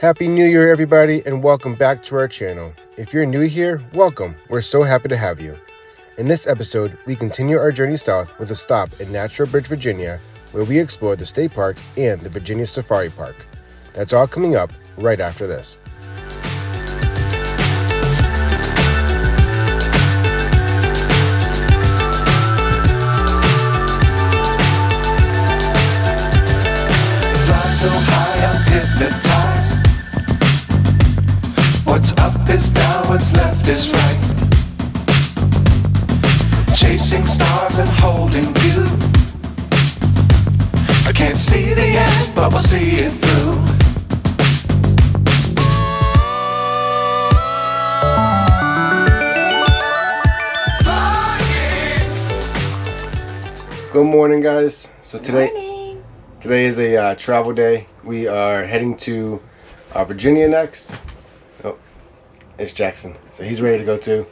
Happy New Year, everybody, and welcome back to our channel. If you're new here, welcome. We're so happy to have you. In this episode, we continue our journey south with a stop in Natural Bridge, Virginia, where we explore the state park and the Virginia Safari Park. That's all coming up right after this. Fly so high, I'm hypnotized. What's up is down, what's left is right. Chasing stars and holding you. I can't see the end, but we'll see it through. Good morning, guys. So today is a travel day. We are heading to Virginia next. Oh, it's Jackson. So he's ready to go too.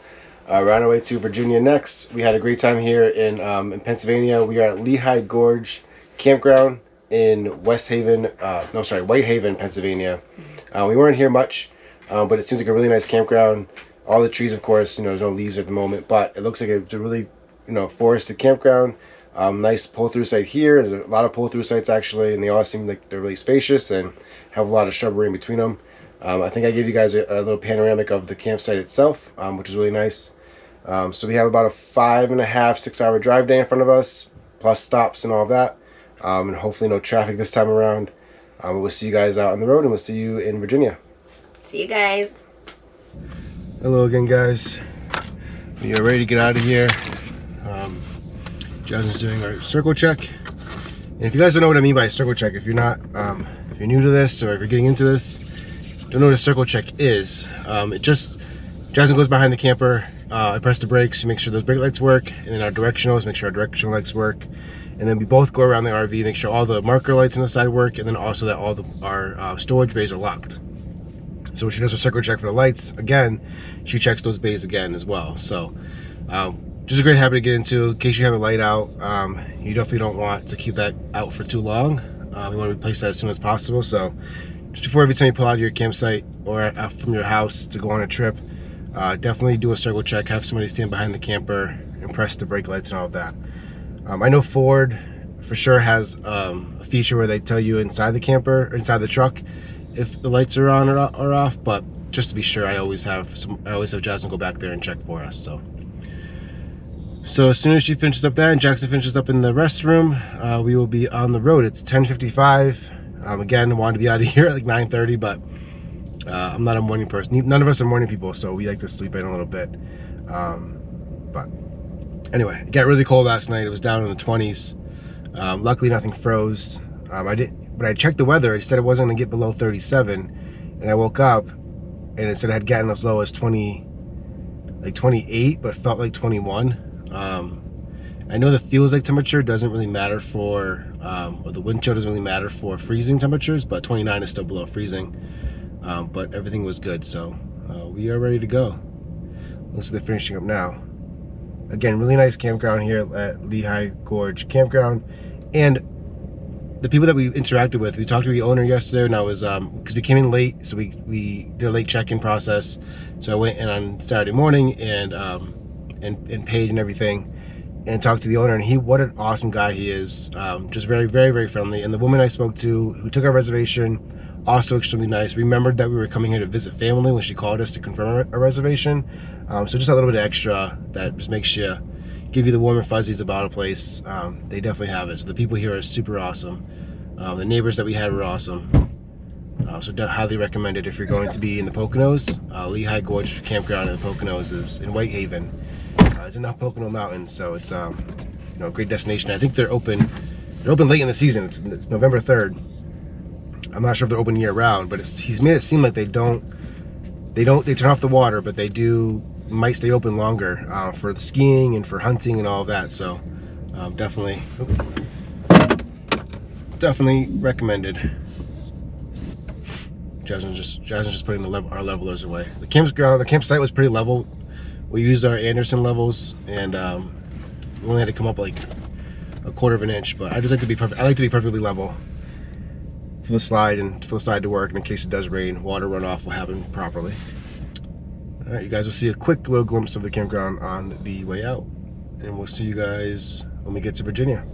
We're on our way to Virginia next. We had a great time here in Pennsylvania. We are at Lehigh Gorge Campground in Whitehaven, Pennsylvania. We weren't here much, but it seems like a really nice campground. All the trees, of course, there's no leaves at the moment, but it looks like it's a really, forested campground. Nice pull-through site here. There's a lot of pull-through sites actually, and they all seem like they're really spacious and have a lot of shrubbery in between them. I think I gave you guys a little panoramic of the campsite itself, which is really nice. So we have about a 5.5-6 hour drive day in front of us, plus stops and all of that, and hopefully no traffic this time around. We'll see you guys out on the road, and we'll see you in Virginia. See you guys. Hello again, guys. We are ready to get out of here. Jasmine's doing our circle check, and if you guys don't know what I mean by a circle check, if you're not, if you're new to this or if you're getting into this, don't know what a circle check is. It just, Jasmine goes behind the camper. I press the brakes to make sure those brake lights work, and then our directionals, make sure our directional lights work, and then we both go around the RV, make sure all the marker lights on the side work, and then also that all our storage bays are locked. So when she does a circle check for the lights, again, she checks those bays again as well. So just a great habit to get into in case you have a light out. You definitely don't want to keep that out for too long. We want to replace that as soon as possible. So just before every time you pull out of your campsite or out from your house to go on a trip, definitely do a circle check, have somebody stand behind the camper and press the brake lights and all of that. I know Ford for sure has a feature where they tell you inside the camper or inside the truck if the lights are on or off, but just to be sure, I always have Jasmine go back there and check for us. So as soon as she finishes up that and Jackson finishes up in the restroom, we will be on the road. It's 10:55. Again, I wanted to be out of here at like 9:30, but I'm not a morning person. None of us are morning people, so we like to sleep in a little bit. But anyway, it got really cold last night. It was down in the 20s. Luckily, nothing froze. When I checked the weather, it said it wasn't going to get below 37, and I woke up and it said it had gotten as low as 28, but felt like 21. I know the feels like temperature doesn't really matter for, or the wind chill doesn't really matter for freezing temperatures, but 29 is still below freezing. But everything was good, so we are ready to go. Looks like they're finishing up now. Again, really nice campground here at Lehigh Gorge Campground. And the people that we interacted with, we talked to the owner yesterday, and I was, because we came in late, so we did a late check-in process. So I went in on Saturday morning and paid and everything, and talked to the owner, and what an awesome guy he is. Just very, very, very friendly. And the woman I spoke to who took our reservation, also extremely nice. Remembered that we were coming here to visit family when she called us to confirm a reservation. So just a little bit extra that just makes you, give you the warm and fuzzies about a place. They definitely have it. So the people here are super awesome. The neighbors that we had were awesome. So highly recommend it if you're going to be in the Poconos. Lehigh Gorge Campground in the Poconos is in Whitehaven. It's in the Pocono Mountains, so it's a great destination. I think they're open late in the season. It's November 3rd. I'm not sure if they're open year round, but he's made it seem like they turn off the water, but they might stay open longer for the skiing and for hunting and all of that. So definitely recommended. Jasmine's just putting our levelers away. The campsite was pretty level. We used our Anderson levels, and we only had to come up like a 1/4 of an inch. But I just like to be perfect. I like to be perfectly level. for the slide and for the slide to work, and in case it does rain, water runoff will happen properly. All right, you guys will see a quick little glimpse of the campground on the way out, and we'll see you guys when we get to Virginia.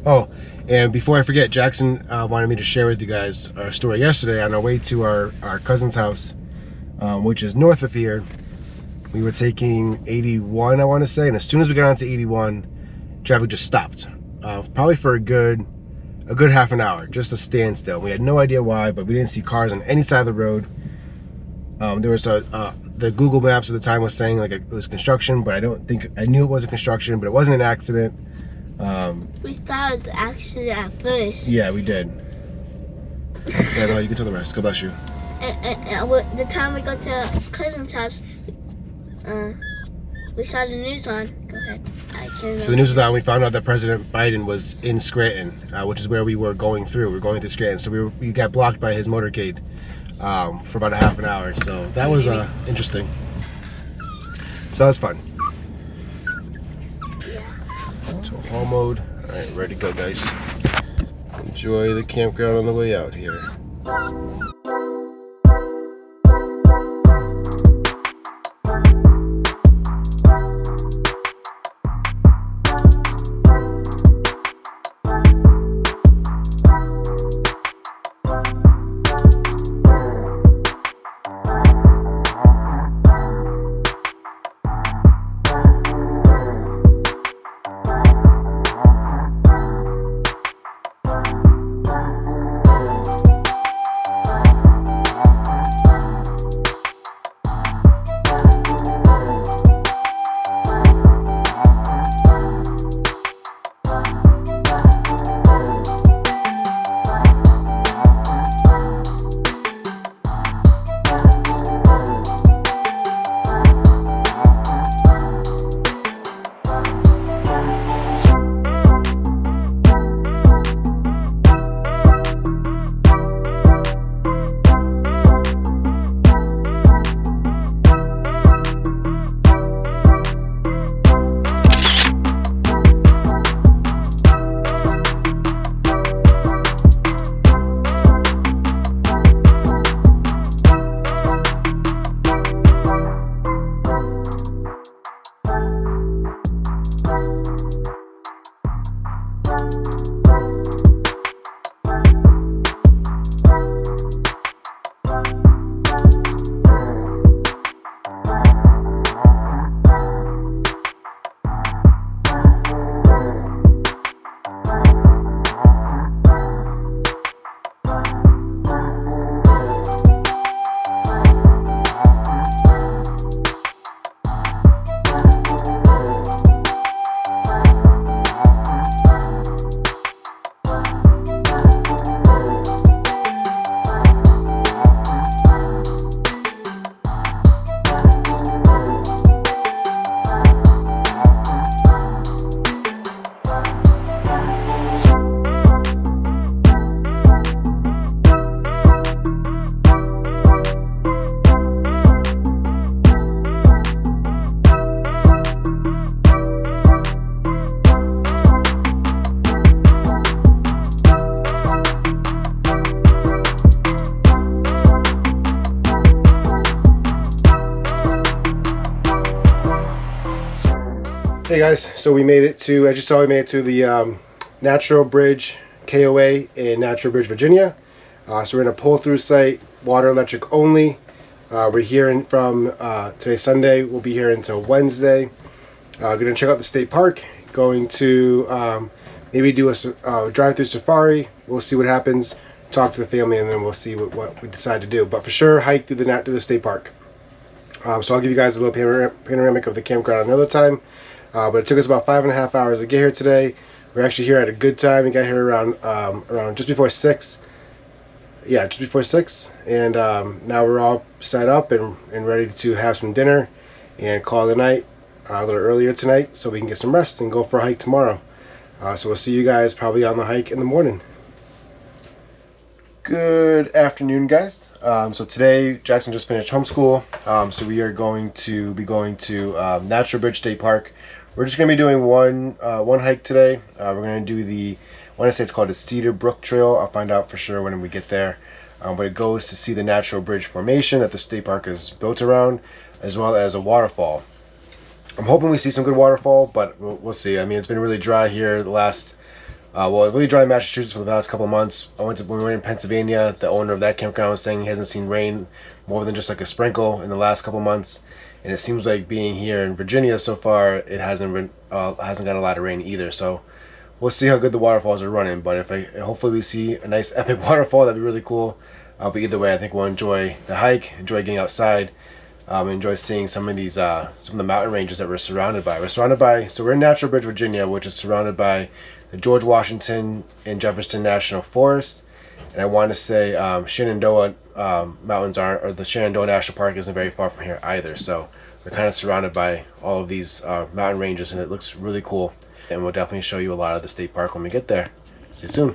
Oh, and before I forget, Jackson wanted me to share with you guys our story yesterday on our way to our cousin's house, which is north of here. We were taking 81, I want to say, and as soon as we got onto 81, traffic just stopped. Probably for a good half an hour, just a standstill. We had no idea why, but we didn't see cars on any side of the road. There was the Google Maps at the time was saying like it was construction, but I knew it wasn't construction, but it wasn't an accident. We thought it was an accident at first. Yeah, we did. Yeah, no, you can tell the rest. God bless you. And the time we got to cousin's house, we saw the news on. Go ahead. So the news was on. We found out that President Biden was in Scranton, which is where we were going through. We were going through Scranton, so we got blocked by his motorcade for about a half an hour. So that was interesting. So that was fun. So haul mode. All right, ready to go, guys. Enjoy the campground on the way out here. Hey guys, so we made it to, as you saw, we made it to the Natural Bridge KOA in Natural Bridge, Virginia. So we're in a pull-through site, water, electric only. We're here from today's Sunday. We'll be here until Wednesday. Gonna check out the state park. Going to maybe do a drive-through safari. We'll see what happens. Talk to the family, and then we'll see what we decide to do. But for sure, hike through the state park. So I'll give you guys a little panoramic of the campground another time. But it took us about 5.5 hours to get here today. We're actually here at a good time. We got here around just before 6. Yeah, just before 6. And now we're all set up and ready to have some dinner and call it a night a little earlier tonight so we can get some rest and go for a hike tomorrow. So we'll see you guys probably on the hike in the morning. Good afternoon, guys. So today Jackson just finished homeschool, so we are going to be going to Natural Bridge State Park. We're just going to be doing one hike today. We're going to do want to say it's called the Cedar Brook Trail. I'll find out for sure when we get there. But it goes to see the Natural Bridge formation that the state park is built around, as well as a waterfall. I'm hoping we see some good waterfall, but we'll see. I mean, it's been really dry here the last, really dry in Massachusetts for the last couple of months. When we were in Pennsylvania, the owner of that campground was saying he hasn't seen rain more than just like a sprinkle in the last couple of months. And it seems like being here in Virginia so far, it hasn't got a lot of rain either. So we'll see how good the waterfalls are running. But hopefully we see a nice epic waterfall, that'd be really cool. But either way, I think we'll enjoy the hike, enjoy getting outside, enjoy seeing some of the mountain ranges that we're surrounded by. So we're in Natural Bridge, Virginia, which is surrounded by the George Washington and Jefferson National Forest. And I want to say Shenandoah Mountains or the Shenandoah National Park isn't very far from here either. So we're kind of surrounded by all of these mountain ranges, and it looks really cool. And we'll definitely show you a lot of the state park when we get there. See you soon.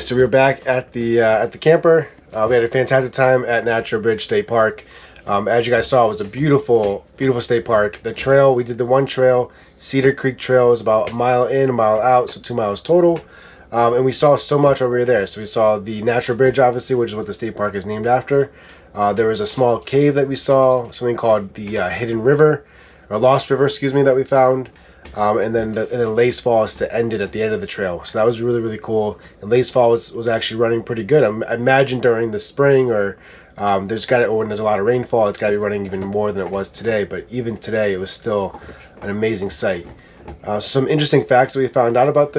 so we were back at the camper. We had a fantastic time at Natural Bridge State Park. As you guys saw, it was a beautiful, beautiful state park. The trail, we did the one trail, Cedar Creek Trail, is about a mile in, a mile out, so 2 miles total. And we saw so much while we were there. So we saw the Natural Bridge, obviously, which is what the state park is named after. There was a small cave that we saw, something called the Hidden River, or Lost River, excuse me, that we found. And then Lace Falls to end it at the end of the trail. So that was really, really cool. And Lace Falls was actually running pretty good. I imagine during the spring or when there's a lot of rainfall, it's got to be running even more than it was today. But even today, it was still an amazing sight. Some interesting facts that we found out about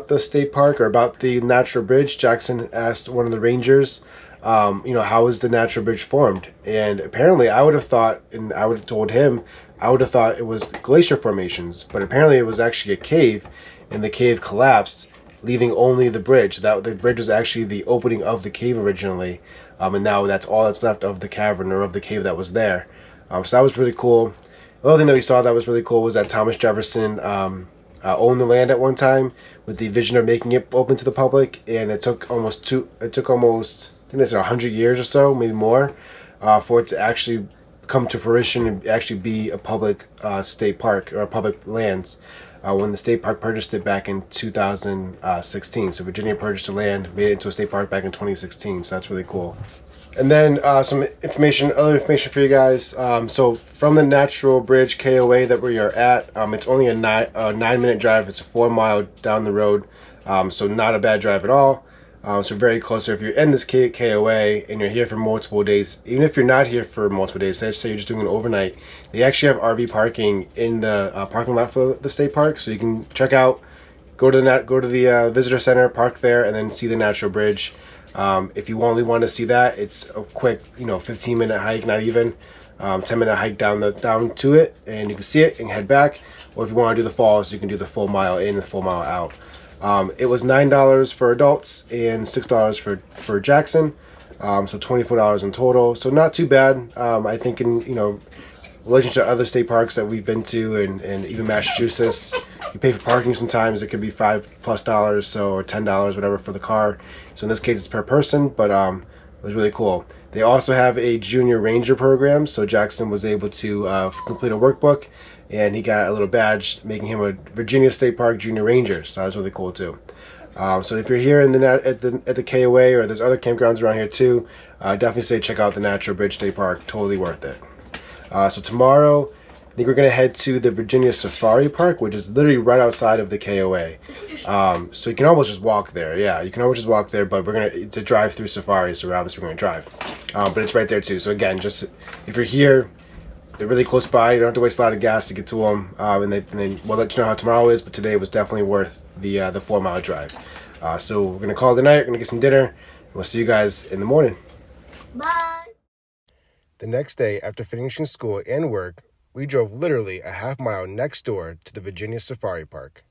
the state park, or about the Natural Bridge. Jackson asked one of the rangers, how was the Natural Bridge formed? And apparently I would have thought, and I would have told him, I would have thought it was glacier formations, but apparently it was actually a cave, and the cave collapsed, leaving only the bridge. That the bridge was actually the opening of the cave originally, and now that's all that's left of the cavern, or of the cave that was there. So that was really cool. The other thing that we saw that was really cool was that Thomas Jefferson owned the land at one time, with the vision of making it open to the public, and it took almost I think it's 100 years or so, maybe more, for it to actually come to fruition and actually be a public state park, or public lands, when the state park purchased it back in 2016. So Virginia purchased the land, made it into a state park back in 2016. So that's really cool. And then some other information for you guys. So from the Natural Bridge KOA that we are at, it's only a 9-minute drive. It's a 4 mile down the road, so not a bad drive at all. So very close. So if you're in this KOA and you're here for multiple days, even if you're not here for multiple days, say you're just doing an overnight, they actually have RV parking in the parking lot for the state park. So you can check out, go to the visitor center, park there, and then see the Natural Bridge. If you only want to see that, it's a quick, 15-minute hike, not even 10-minute hike down to it, and you can see it and head back. Or if you want to do the falls, you can do the full mile in, the full mile out. It was $9 for adults and $6 for Jackson, so $24 in total. So not too bad. I think in relation to other state parks that we've been to, and even Massachusetts, you pay for parking sometimes. It could be $5+, so, or $10, whatever, for the car. So in this case, it's per person, but it was really cool. They also have a junior ranger program, so Jackson was able to complete a workbook, and he got a little badge making him a Virginia State Park Junior Ranger. So that was really cool too. So if you're here at the KOA, or there's other campgrounds around here too, definitely say check out the Natural Bridge State Park. Totally worth it. So tomorrow, I think we're gonna head to the Virginia Safari Park, which is literally right outside of the KOA. So you can almost just walk there. Yeah, you can almost just walk there, but it's a drive-through safari, so obviously we're gonna drive. But it's right there too. So again, just if you're here, they're really close by. You don't have to waste a lot of gas to get to them. And then we'll let you know how tomorrow is, but today was definitely worth the 4 mile drive. So we're gonna call it a night. We're gonna get some dinner, and we'll see you guys in the morning. Bye. The next day, after finishing school and work, we drove literally a half mile next door to the Virginia Safari Park.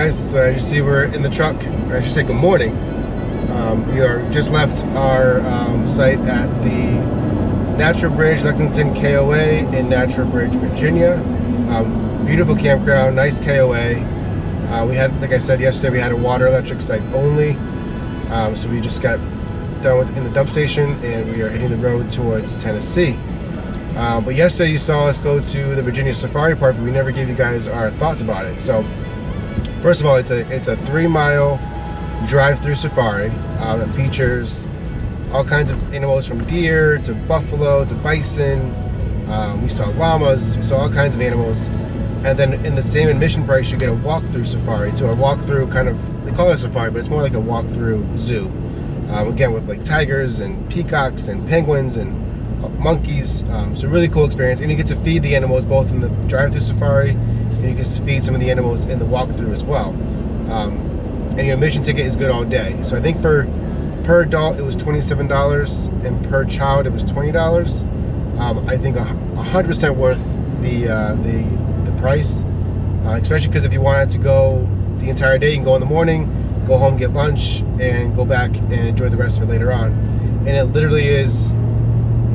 guys. So as you see, we're in the truck. I should say good morning. We are just left our site at the Natural Bridge KOA in Natural Bridge, Virginia. Beautiful campground, nice KOA. We had, like I said yesterday, we had a water electric site only. So we just got done in the dump station and we are hitting the road towards Tennessee. But yesterday you saw us go to the Virginia Safari Park, but we never gave you guys our thoughts about it. So first of all, it's a 3-mile drive-through safari that features all kinds of animals, from deer to buffalo to bison. We saw llamas, we saw all kinds of animals. And then in the same admission price, you get a walk-through safari. So a walk-through kind of, they call it a safari, but it's more like a walk-through zoo. Again, with like tigers and peacocks and penguins and monkeys. So really cool experience. And you get to feed the animals both in the drive-through safari, and you get to feed some of the animals in the walk-through as well. And your admission ticket is good all day. So I think per adult it was $27, and per child it was $20. I think 100% worth the price, especially because if you wanted to go the entire day, you can go in the morning, go home, get lunch, and go back and enjoy the rest of it later on. And it literally is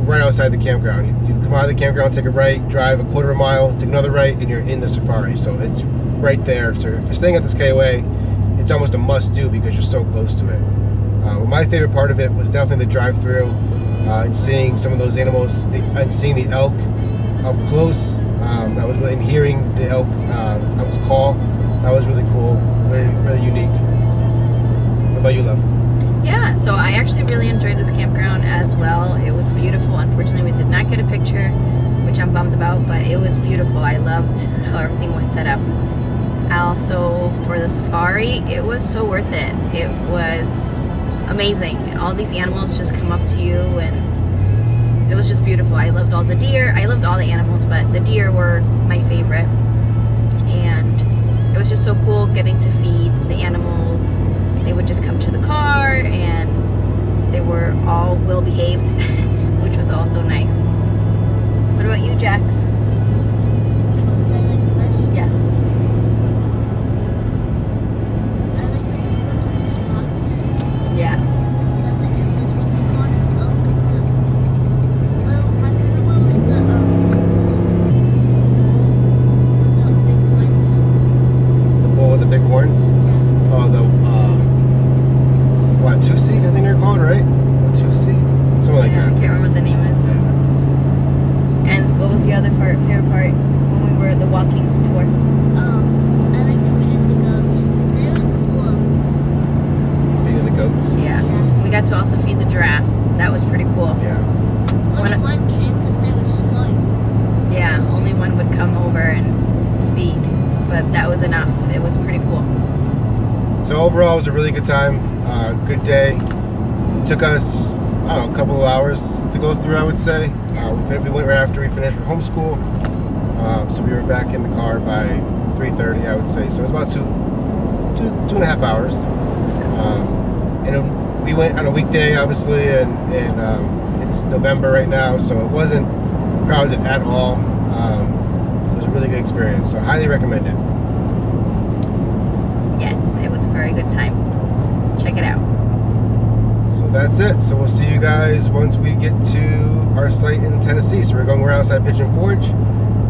right outside the campground. You come out of the campground, take a right, drive a quarter of a mile, take another right, and you're in the safari. So it's right there. So if you're staying at this KOA, it's almost a must-do because you're so close to it. Well, my favorite part of it was definitely the drive-through and seeing some of those animals, and seeing the elk up close. That was really, and hearing the elk's call. That was really cool, really unique. What about you, love? Yeah, so I actually really enjoyed this campground as well. It was beautiful. Unfortunately, we did not get a picture, which I'm bummed about, but it was beautiful. I loved how everything was set up. Also, for the safari, it was so worth it. It was amazing. All these animals just come up to you, and it was just beautiful. I loved all the deer. I loved all the animals, but the deer were my favorite. And it was just so cool getting to feed the animals. They would just come to the car, and they were all well behaved, which was also nice. What about you, Jax? Yeah. Yeah. The bull with the big horns? Oh, the what, 2C? I think they're called, right? Or 2C? Something like Yeah, that. I can't remember what the name is. And what was the other favorite part when we were the walking tour? I like to feed in the goats. They look cool. Feeding the goats? Yeah. Yeah. We got to also feed the giraffes. That was pretty cool. Yeah. Only one came because they were small. Yeah, only one would come over and feed, but that was enough. It was pretty cool. So overall, it was a really good time. Good day. Took us, I don't know, a couple of hours to go through, I would say. We went right after we finished with homeschool. So we were back in the car by 3:30, I would say. So it was about two and a half hours. And we went on a weekday, obviously, and it's November right now, so it wasn't crowded at all. It was a really good experience, so I highly recommend it. Yes, it was a very good time. Check it out. So that's it. So we'll see you guys once we get to our site in Tennessee. So we're going around outside Pigeon Forge.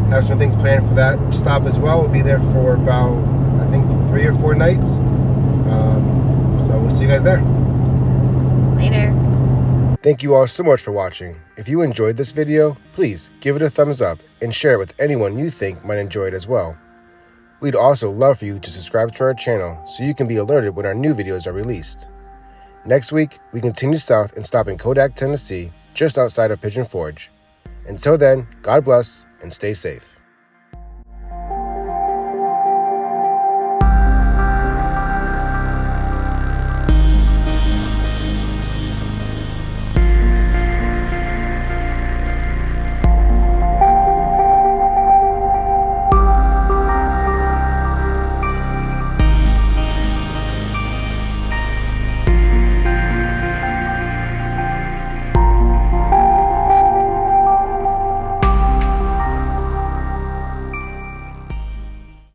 Have some things planned for that stop as well. We'll be there for about, I think, 3 or 4 nights. So we'll see you guys there. Later. Thank you all so much for watching. If you enjoyed this video, please give it a thumbs up and share it with anyone you think might enjoy it as well. We'd also love for you to subscribe to our channel so you can be alerted when our new videos are released. Next week, we continue south and stop in Kodak, Tennessee, just outside of Pigeon Forge. Until then, God bless and stay safe.